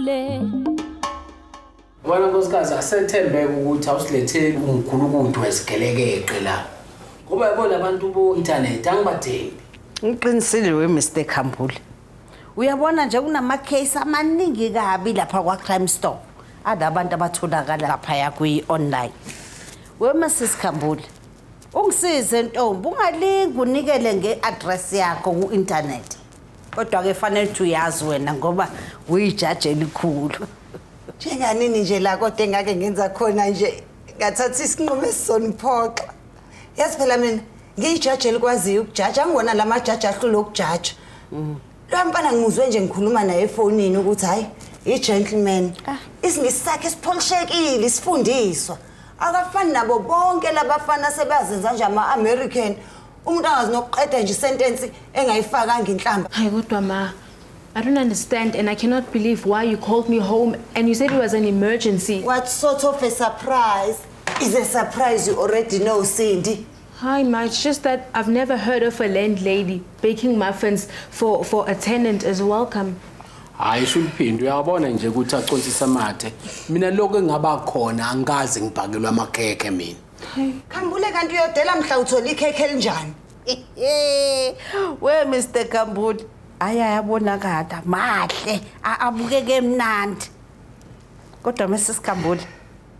Khambule. Wena nkosikazi asethembeke ukuthi awusiletheli ungikhulukudu wesigelekeqe la. Ngoba yabona abantu bo-internet angibathembi. Ngiqinisile Mr. Khambule. Uyabona nje kunama case amaningi kabi lapha kwa crime store. Adabantu abatholakala lapha kwi-online. Mrs. Khambule, ungisize ntombi ungalingi unikele nge-address yakho ku-internet. Kodwa ke fanele ukuthi uyazi wena ngoba uyijaji elikhulu. Njenganini nje la kodwa engake ngenza khona nje ngathatha isinqumo esizoniphoxa. Yazi phela mina ngiyijaji elikwaziyo ukujaja angibona lamajaji ahlule ukujaja. Lo mfana ngimuzwe nje ngikhuluma naye efonini ukuthi hayi i-gentleman isingisi sakhe sipholishekile isifundiswa akafani nabo bonke labafana sebazenza nje ama-American umuntu angazi nokuqeda nje isentence engayifakanga inhlamba. Hayi kodwa ma, I don't understand and I cannot believe why you called me home and you said it was an emergency. What sort of a surprise is a surprise you already know, Cindy? Hi ma, it's just that I've never heard of a landlady baking muffins for a tenant as welcome. Hayi shuluphindi uyabona nje ukuthi acontisa amathe. Mina lokho engaba khona angikaze ngibhakelwe amakhekhe mina. Khambule kanti uyodela mhla uthola ikhekhe elinjani? Mr. Khambule, ayabonakala mahle abukeke emnandi. Kodwa Mrs. Khambule,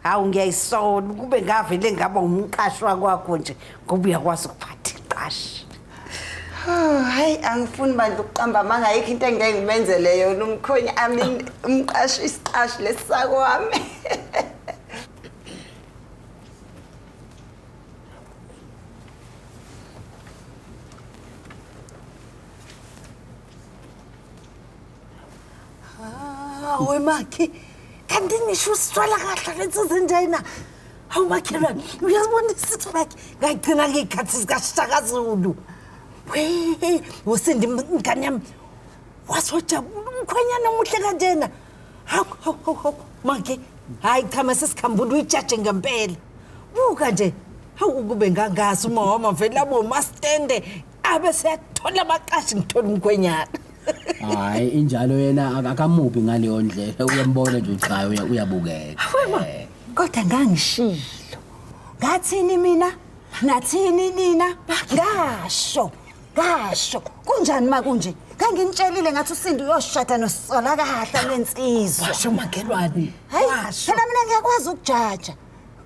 hawu ngiyayisola kube ngavele ngaba umqashwa kwakho nje ngoba uyakwazi ukuphatha iqashi. Hayi angifuni bantu ukuqamba mangayikho into engeke ngibenzele yona umkhonyi umqashi isiqashi lesisakwami. Makhi kanti ngisho usithola kahle lensiza njena. Hawu makhelwane uyazibona isithi makhi ngayigcina ngikhathi sikaShaka Zulu. Usindi ngane yami wasojabula umkhwenyana omuhle kanjena. Hawu makhe hayi cha Mrs. Khambule uyijaje ngempela. Buka nje hawu kube ngangazi uma vele abo mastende abe seyathola amaqashi ngithola umkhwenyana. Hayi injalo yena akamubi ngaleyo ndlela uyambona nje ukuthi hayi uyabukeka. Kodwa ngangishilo. Ngathini mina? Nathini nina? Ngasho. Kunjani makunje? Ngangimtshelile ngathi uSindi uyoshada noSola kahle lensizwa. Washo makelwane. Hayi, phela mina ngiyakwazi ukujaja.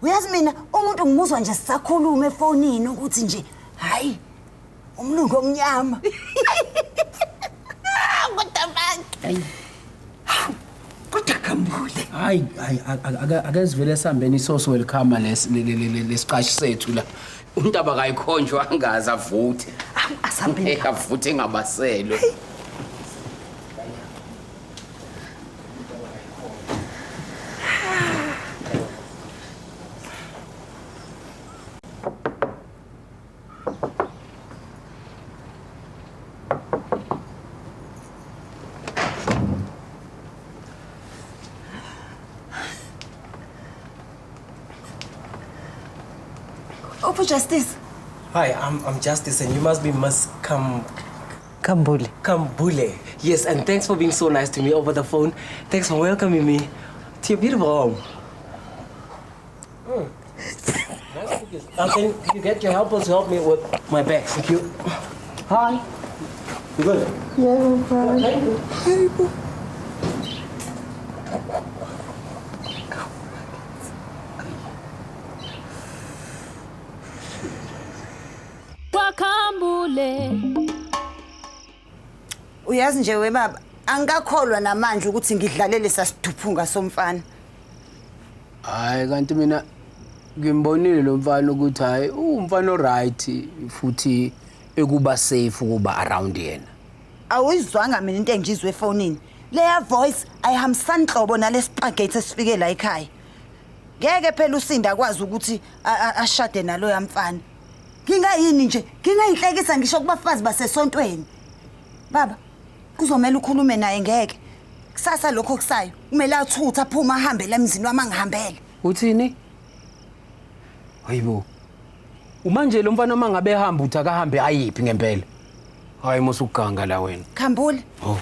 Uyazi mina umuntu ngimuzwa nje sisakhuluma efonini ukuthi nje hayi umlungu omnyama. Kodwa Khambule. Hayi akezivele sihambeni isoso welcome lesiqashi sethu la. Untaba kayikhonjwa angazi avuthe. Asambeni avuthe ngabaselo. Justice. Hi, I'm Justice and you must be Miss Khambule. Khambule. Yes, and thanks for being so nice to me over the phone. Thanks for welcoming me to your beautiful home. Nice cookies. Can you get your helpers to help me with my bag? Thank you. Hi. You good? Yeah, I'm fine. Thank you. KwaKhambule. Uyazi nje webaba angakholwa namanje ukuthi ngidlalele sasiduphunga somfana. Hayi kanti mina ngimbonile lo mfana ukuthi hayi umfana oright futhi ekuba safe ukuba around yena. Awuyizwanga mina into engizwe efonini. Leya voice ayihambisani hlobo nalesipagate esifike la ekhaya. Ngeke phela uSinda akwazi ukuthi ashade nalo yamfana. Ngingayini nje, ngingayinhlekisa ngisho kubafazi basesontweni. Baba, kuzomela ukhulume naye ngeke. Kusasa lokho kusayo, kumele athutha aphuma ahambe lemzini wami angihambele. Uthini? Hayibo. Umanje lo mfana mangabe ehamba uthi akahambe ayiphi ngempela. Hayi musukuganga la wena. Khambule. Oh.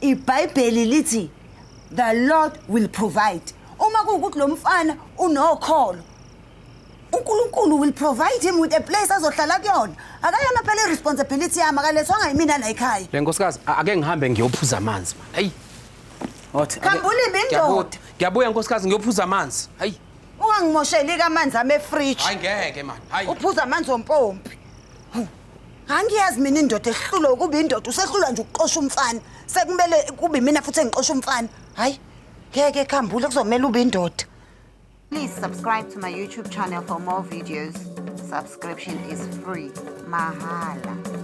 iBhayibheli lithi the Lord will provide. Uma kuwukuthi lo mfana unokholo, uNkulunkulu will provide him with a place azohlala kuyona. Akayona phela irresponsibility yami akalethwanga yimina la ekhaya. Le nkosikazi ake ngihambe ngiyophuza amanzi man. Hayi. Othi. Khambule ibindoda. Ngiyabuya nkosikazi ngiyophuza amanzi. Hayi. Ungangimosheli amanzi ame fridge. Hayi ngeke man. Hayi. Uphuza amanzi ompompi. Angiyazi mina indoda ehlulo ukuba indoda usehlula nje ukuqosha umfana. Sekumele kube mina futhi engiqosha umfana. Hayi. Ngeke Khambule kuzomela ube indoda. Please subscribe to my YouTube channel for more videos. Subscription is free. Mahala.